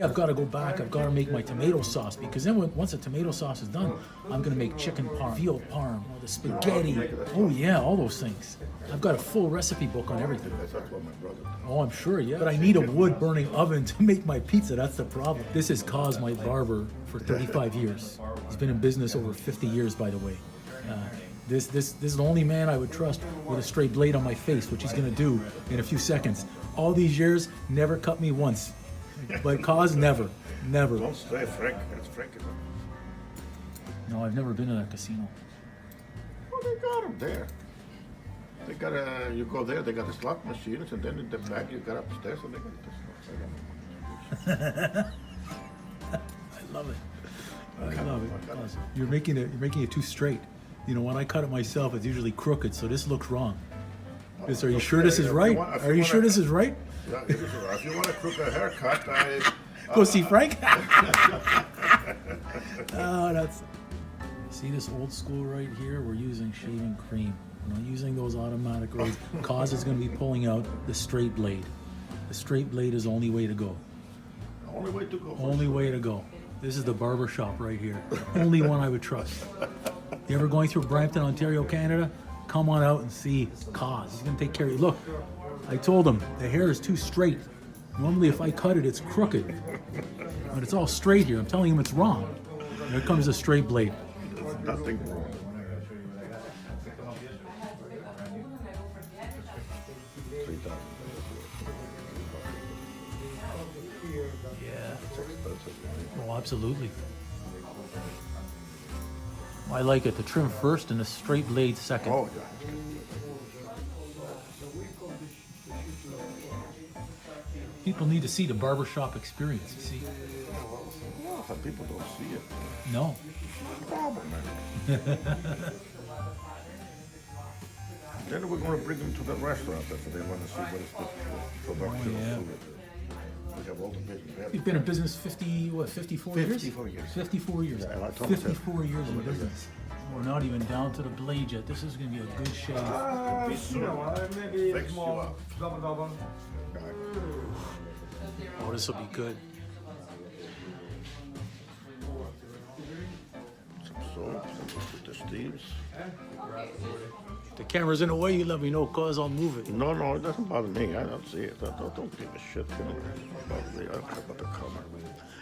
I've got to go back, I've got to make my tomato sauce, because then once the tomato sauce is done, I'm going to make chicken parm, veal parm, the spaghetti. Oh yeah, all those things. I've got a full recipe book on everything. That's what my brother. Oh, I'm sure, yeah. But I need a wood-burning oven to make my pizza, that's the problem. This is Cos, my barber, for 35 years. He's been in business over 50 years, by the way. This is the only man I would trust with a straight blade on my face, which he's going to do in a few seconds. All these years, never cut me once. But Cos, never. Don't say Frank. That's Frank. No, I've never been to that casino. Well, they got them there. They got you go there, they got the slot machines, and then in the back you got upstairs, and they got the slots. I love it. I love it. Awesome. You're making it too straight. You know, when I cut it myself, it's usually crooked, so this looks wrong. Are you sure this is right? Are you sure this is right? Yeah, it is right. If you want a crooked haircut, Go see Frank. Oh, that's. See this old school right here? We're using shaving cream. We're not using those automatic blades. Cos is going to be pulling out the straight blade. The straight blade is the only way to go. Only way to go. Only way to go. This is the barber shop right here. Only one I would trust. You ever going through Brampton, Ontario, Canada? Come on out and see Cos. He's going to take care of you. Look, I told him the hair is too straight. Normally if I cut it, it's crooked. But it's all straight here. I'm telling him it's wrong. Here comes a straight blade. There's nothing wrong. Yeah. Oh, absolutely. I like it. The trim first and the straight blade second. Oh, yeah. People need to see the barbershop experience, you see? Well, some people don't see it. No. Problem, man. Then we're going to bring them to the restaurant if they want to see what is the production Oh, yeah. of food. We have all the business. You've been in business 54 years? 54 years. 54 years. Yeah, I told you. 54 years in business. We're not even down to the blade yet. This is going to be a good shave. Maybe Fix you small, up. double. Oh, this will be good. Some soap, some with the steams. The camera's in the way, you let me know, cause I'll move it. No, it doesn't bother me. I don't see it. I don't give a shit. You know, it doesn't bother me. I don't care about the color.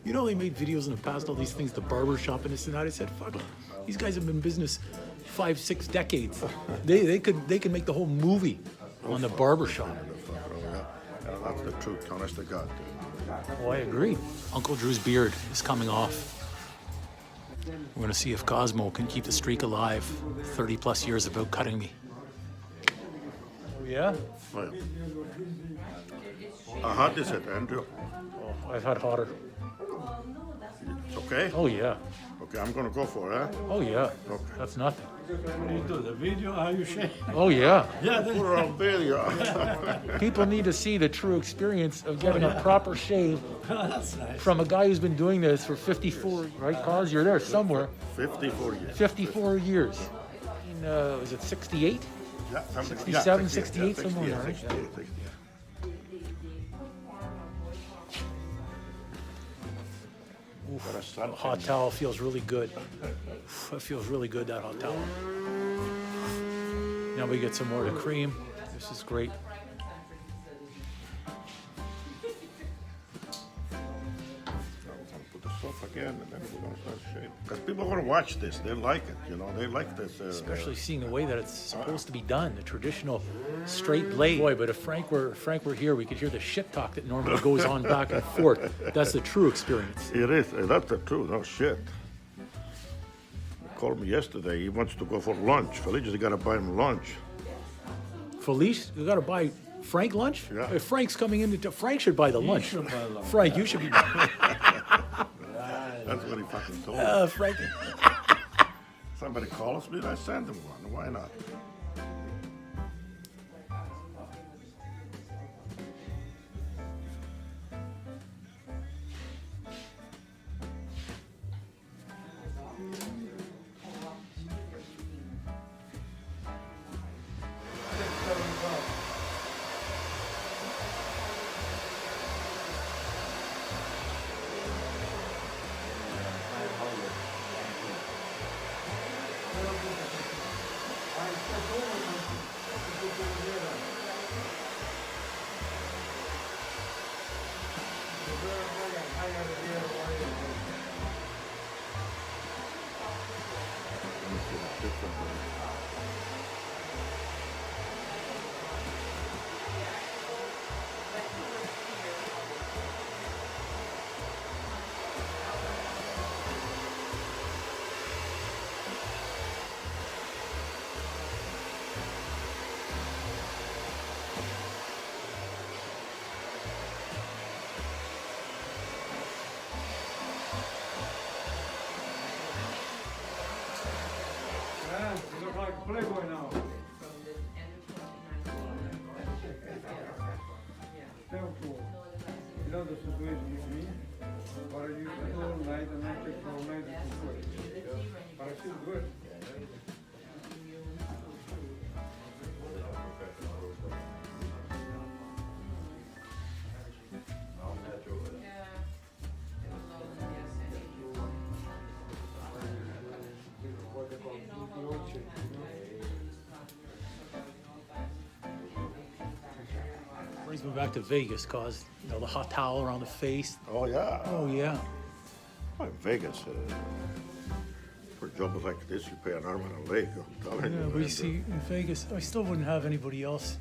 You know, they made videos in the past, all these things, the barber shop and this and that. I said, fuck, these guys have been in business 5-6 decades. They could make the whole movie on the barber shop. Yeah, that's the truth, honest to God. Oh, I agree. Uncle Drew's beard is coming off. We're going to see if Cosimo can keep the streak alive. 30 plus years about cutting me. Oh, yeah? Well, how hot is it, Andrew? Oh, I've had hotter. It's okay? Oh, yeah. Okay, I'm going to go for it, huh? Oh, yeah. Okay. That's nothing. What do you do? The video? How you shave? Oh, yeah. Yeah, Put it on video. People need to see the true experience of getting a proper shave that's nice. from a guy who's been doing this for 54, right, Cos? You're there somewhere. 54 years. 54 years. Was it 68? Yeah, 67, 68, somewhere, yeah, right? 68, 68. Got a sun Hot towel feels really good. It feels really good, that hot towel. Now we get some more of the cream. This is great. Put the soap again, and then we're going to start shaving. Because people are going to watch this. They like it, you know. They like this. Especially seeing the way that it's supposed to be done, the traditional straight blade. Boy, but if Frank were here, we could hear the shit talk that normally goes on back and forth. That's the true experience. It is. That's the truth. No shit. He called me yesterday. He wants to go for lunch. Felice, you got to buy him lunch. Felice, you got to buy Frank lunch? Yeah. If Frank's coming in, Frank should buy the lunch. should buy lunch. Frank, you should be. That's what he fucking told me. Frank. Somebody calls me, I send him one. Why not? Let me see that different one. Yeah, you look like a playboy now. Tell you, you know the situation with me, but I used to go all night and I take all night to good. But I feel good. Brings me back to Vegas, cause you know the hot towel around the face. Oh, yeah. Oh yeah. Oh, in Vegas, for jobs like this, you pay an arm and a leg. I'm telling Yeah, you. but you and, see, in Vegas, I still wouldn't have anybody else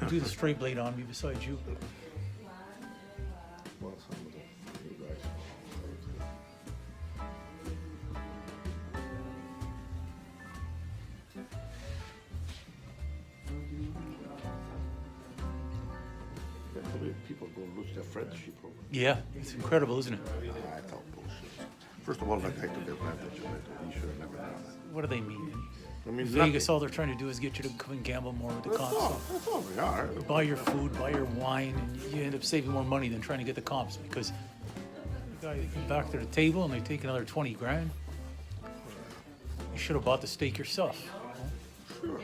do the straight blade on me besides you. well, some of the you guys. Can't believe people go lose their friendship over. Yeah, it's incredible, isn't it? I thought bullshit. First of all, that guy took advantage of it. He should have never done it. What do they mean? I mean, Vegas, all they're trying to do is get you to come and gamble more with the comps. That's all we are. Buy your food, buy your wine, and you end up saving more money than trying to get the comps because the guy back to the table and they take another 20 grand. You should have bought the steak yourself. Sure.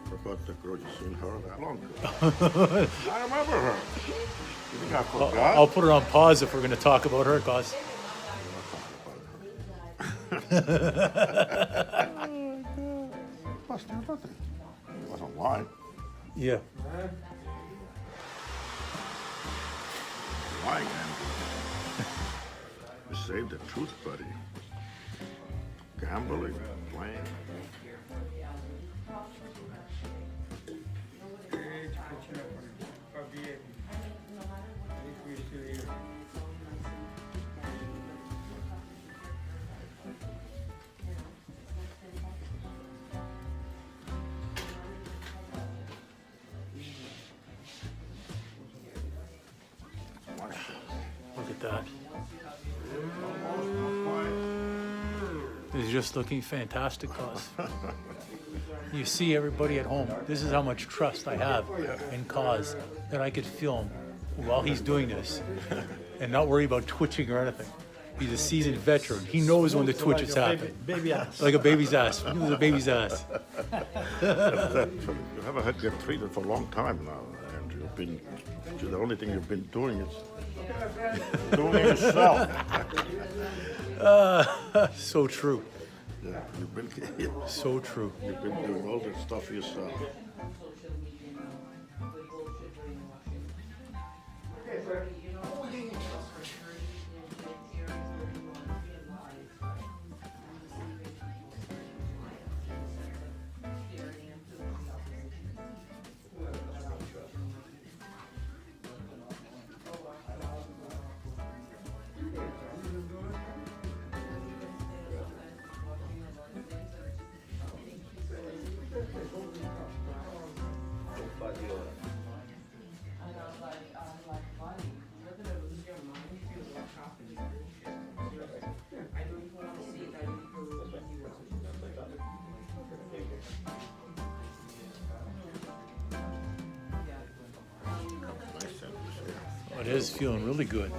Forgot the girl you seen her that long ago. I remember her. You think I forgot? I'll put her on pause if we're going to talk about her, cause Plus, there's nothing. It wasn't lying. yeah. Lying, and you saved the truth, buddy. Gambling, playing. Look at that. This is just looking fantastic, cause you see everybody at home. This is how much trust I have in Cause that I could film while he's doing this and not worry about twitching or anything. He's a seasoned veteran. He knows when the twitches happen. Baby ass. Like a baby's ass. Look at the baby's ass. You haven't had get treated for a long time now, and you've been. The only thing you've been doing is doing it yourself. So true. Yeah, you've been. So true. You've been doing all this stuff yourself. It is feeling really good.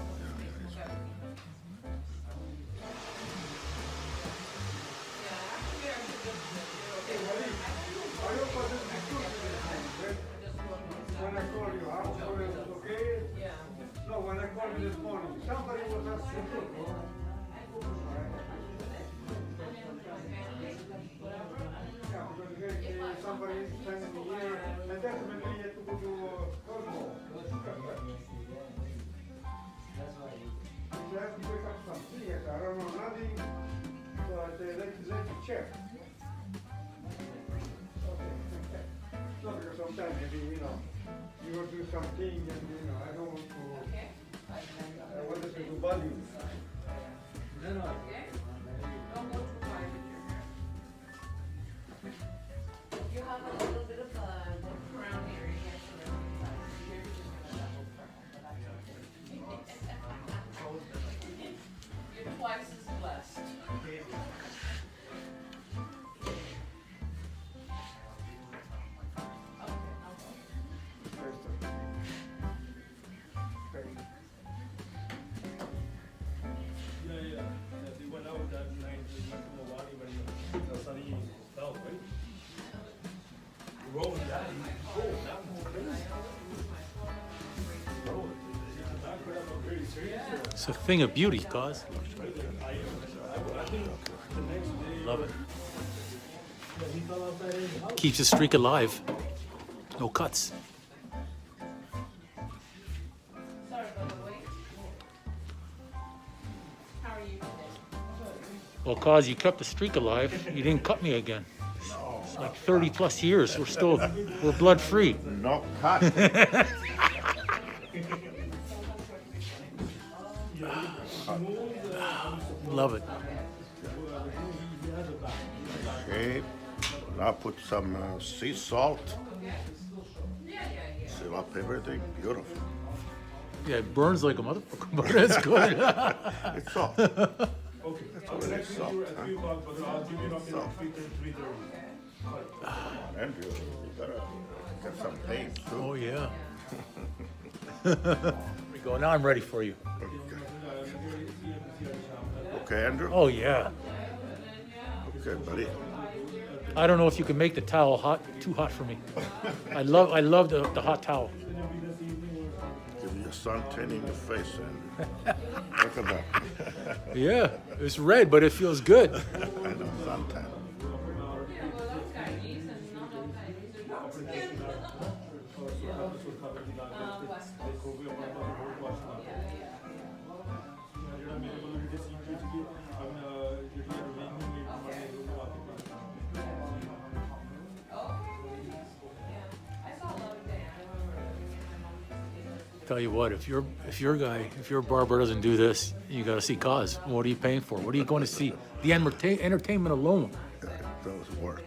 When I called you, I was sure it was okay. No, when I called you this morning, somebody was asking me. Yeah, because somebody is sending me here, and definitely you have to go to you know, you will do something and, you know, I don't want to, I want to bother you. No, no. Don't go too far with your hair. You have a little bit of work around here, yes, so that you're just gonna double purple, but that's okay. You're twice as blessed. They went out that night, they went to Milwaukee, but the sunny fell, right? The road was that, that was crazy. Bro, it's not good, I'm very serious. It's a thing of beauty, cause. I think the next day. Love it. He fell outside in the house. Keeps the streak alive. No cuts. Sorry about the wait. How are you today? Well, cause you kept the streak alive, you didn't cut me again. It's like 30 plus years. We're blood free. No cut. Love it. Shape. Now put some sea salt. Seal up everything. Beautiful. Yeah, it burns like a motherfucker, but it's good. It's salt. Okay, That's I'll what connect it's with salt. you at 3 o'clock, but I'll give you an update Salt. at 3:30. Andrew, you gotta get some paint too. Oh yeah. Here we go. Now I'm ready for you. Okay, Andrew? Oh yeah. Okay, buddy. I don't know if you can make the towel too hot for me. I love the hot towel. Give you a sun tan in your face, Andrew. Look at that. Yeah, it's red, but it feels good. I know, sun tan. Tell you what, if your barber doesn't do this, you got to see cause. What are you paying for? What are you going to see? The entertainment alone. Yeah, that was worth.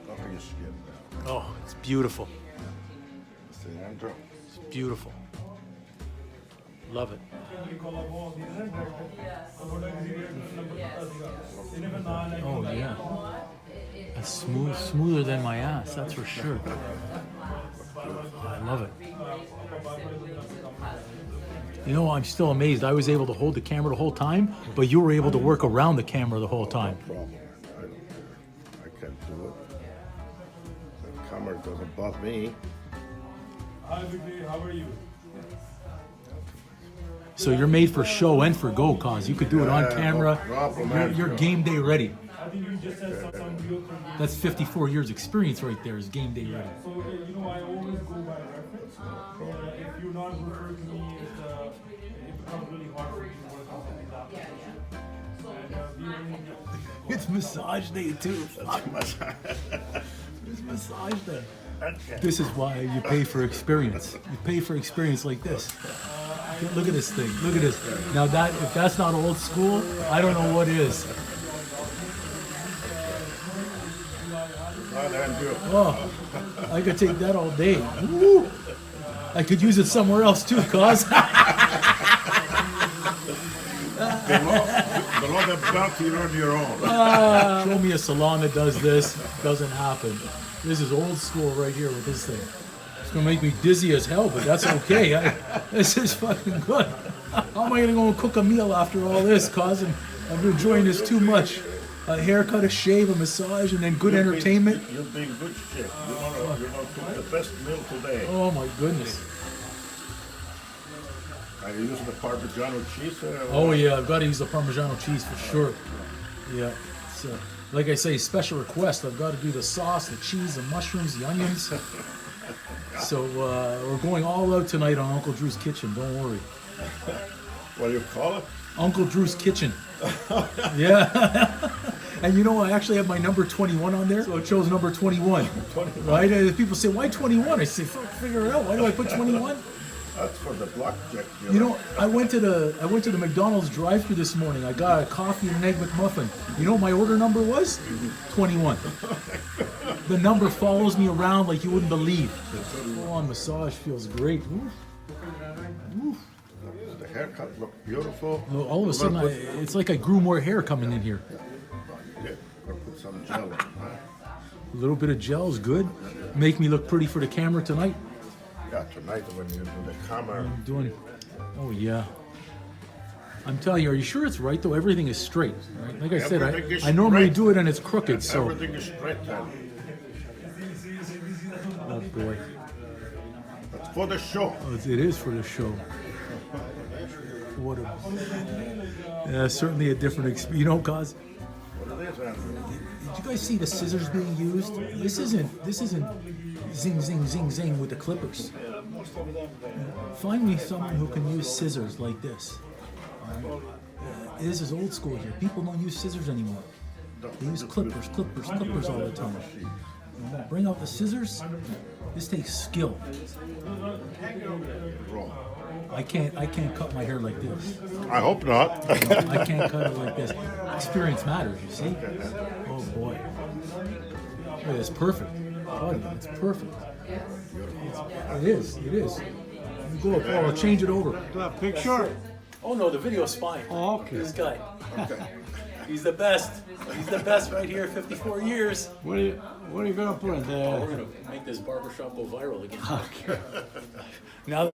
Look at your skin now. Oh, it's beautiful. See, Andrew? It's beautiful. Love it. Oh yeah. That's smoother than my ass, that's for sure. I love it. You know, I'm still amazed. I was able to hold the camera the whole time, but you were able to work around the camera the whole time. No problem. I don't care. I can't do it. The camera doesn't bother me. Hi, Vicky, how are you? So you're made for show and for go, cause you could do it on Yeah, camera. no problem, You're man. game day ready. I think you just said some real thing. That's 54 years experience right there is game day ready. So, you know, I always go by reference. If you're not referring to me, it becomes really hard for me to work on something that and, It's massage day too. It's massage day. This is why you pay for experience. You pay for experience like this. Look at this thing. Look at this. Now if that's not old school, I don't know what is. Right, Andrew. Oh, I could take that all day. Woo. I could use it somewhere else too, cause. Below the belt, you run your own. Show me a salon that does this. Doesn't happen. This is old school right here with this thing. It's gonna make me dizzy as hell, but that's okay. This is fucking good. How am I gonna go and cook a meal after all this, cause I'm enjoying this too much. A haircut, a shave, a massage, and then good entertainment. You're being good shit. You wanna cook the best meal today. Oh my goodness. Are you using the Parmigiano cheese? Oh yeah, I've got to use the Parmigiano cheese for sure. Yeah. So, like I say, special request. I've got to do the sauce, the cheese, the mushrooms, the onions. So we're going all out tonight on Uncle Drew's Kitchen. Don't worry. What do you call it? Uncle Drew's Kitchen. Yeah. And you know, I actually have my number 21 on there, so it shows number 21. Right? And people say, why 21? I say, figure it out. Why do I put 21? That's for the blackjack. You know, I went to the McDonald's drive-thru this morning. I got a coffee and an egg McMuffin. You know what my order number was? 21. The number follows me around like you wouldn't believe. Full-on massage feels great. Oof. Oof. The haircut looked beautiful. Well, all of a sudden, it's like I grew more hair coming in here. Yeah, or put some gel on. Huh? A little bit of gel is good. Make me look pretty for the camera tonight. Yeah, tonight when you do the camera. I'm doing. Oh yeah. I'm telling you, are you sure it's right though? Everything is straight, right? Like I said, Everything is I normally straight. do it and it's crooked, so. Everything is straight then. Oh boy. That's for the show. Oh, it is for the show. What a. Yeah, certainly a different experience. You know, cause. What it is, Andrew? Did you guys see the scissors being used? This isn't zing, zing, zing, zing with the clippers. Find me someone who can use scissors like this. This is old school here. People don't use scissors anymore. They use clippers all the time. Bring out the scissors. This takes skill. Wrong. I can't cut my hair like this. I hope not. I can't cut it like this. Experience matters, you see? Oh boy. Hey, it's perfect. Oh, yeah, it's perfect. It is. You go up, I'll change it over. That picture? Oh no, the video's fine. Oh, okay. This guy. He's the best. He's the best right here, 54 years. What are you gonna put in there? We're gonna make this barbershop go viral again. Okay. Now